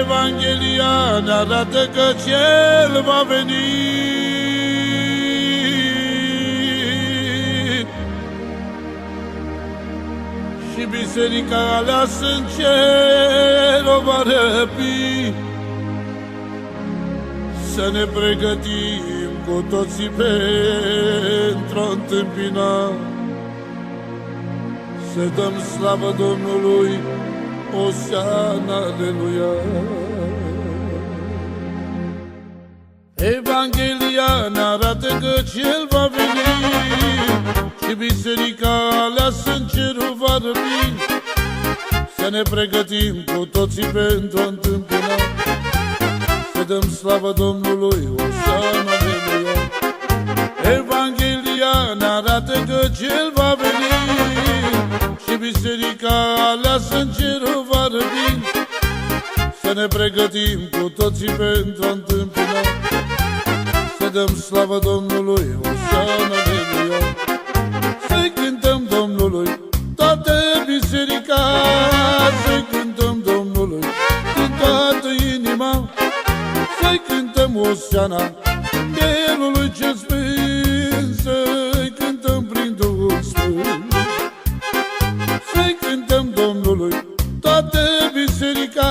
Evanghelia ne arată că Cel va veni și biserica aleasă în cer o va răpi. Să ne pregătim cu toții pentru a întâmpina, să dăm slavă Domnului, Osiana, aleluia. Evanghelia ne arată că Cel va veni și biserica aleasă în cerul va răpi. Să ne pregătim cu toții pentru a întâmpina, să dăm slavă Domnului, Osiana, aleluia. Evanghelia ne arată că Cel va veni și biserica aleasă în cerul va răpi. Să ne pregătim cu toții pentru a întâmpina, să dăm slavă Domnului, Osiana, aleluia. Să-i cântăm Domnului toată biserica, să-i cântăm Domnului din toată inima, să-i cântăm Osiana, Mielului cel sfânt, să-i cântăm prin Duhul Sfânt. Să-i cântăm Domnului toată biserica,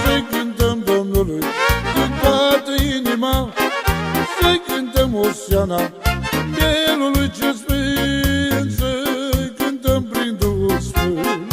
să-i cântăm Domnului din toată inima, să-i cântăm Osiana, Mielului cel sfânt, să-i cântăm prin Duhul Sfânt.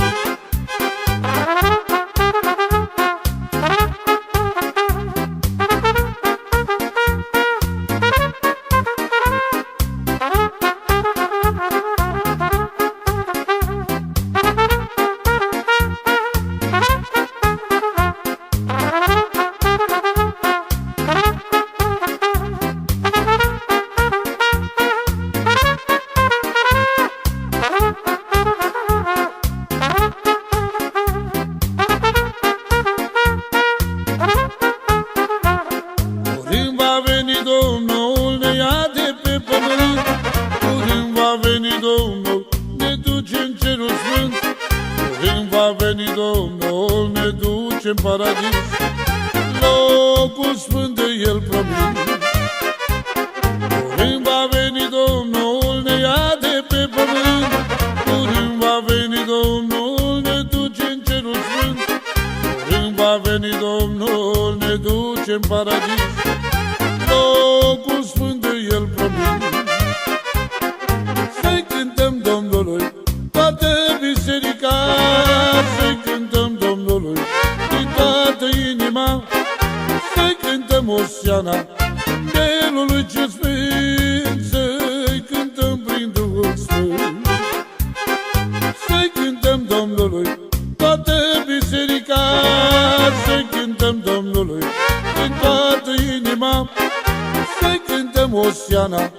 Domnul ne ia de pe pământ, curând va veni Domnul, ne duce în cerul sfânt. Curând va veni Domnul, ne duce în paradis, locul sfânt de El promis. Curând va veni Domnul, ne ia de pe pământ, curând va veni Domnul, ne duce în cerul sfânt. Curând va veni Domnul, ne duce în paradis, locul sfânt de El promis. Să-i cântăm Domnului toată biserica, să-i cântăm Domnului din toată inima, să-i cântăm Osiana, Mielului cel sfânt, să-i cântăm prin Duhul Sfânt. Să-i cântăm Domnului toată biserica, să-i cântăm Domnului din toată inima, să-i cântăm Osiana,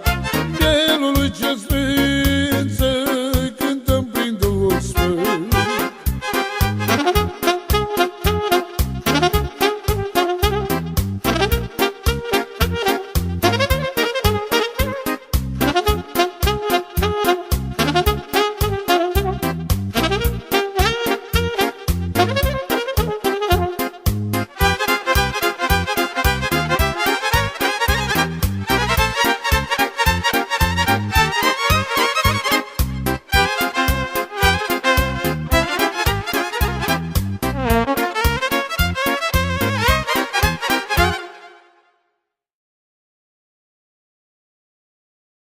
Mielului cel sfânt, să-i cântăm prin Duhul Sfânt.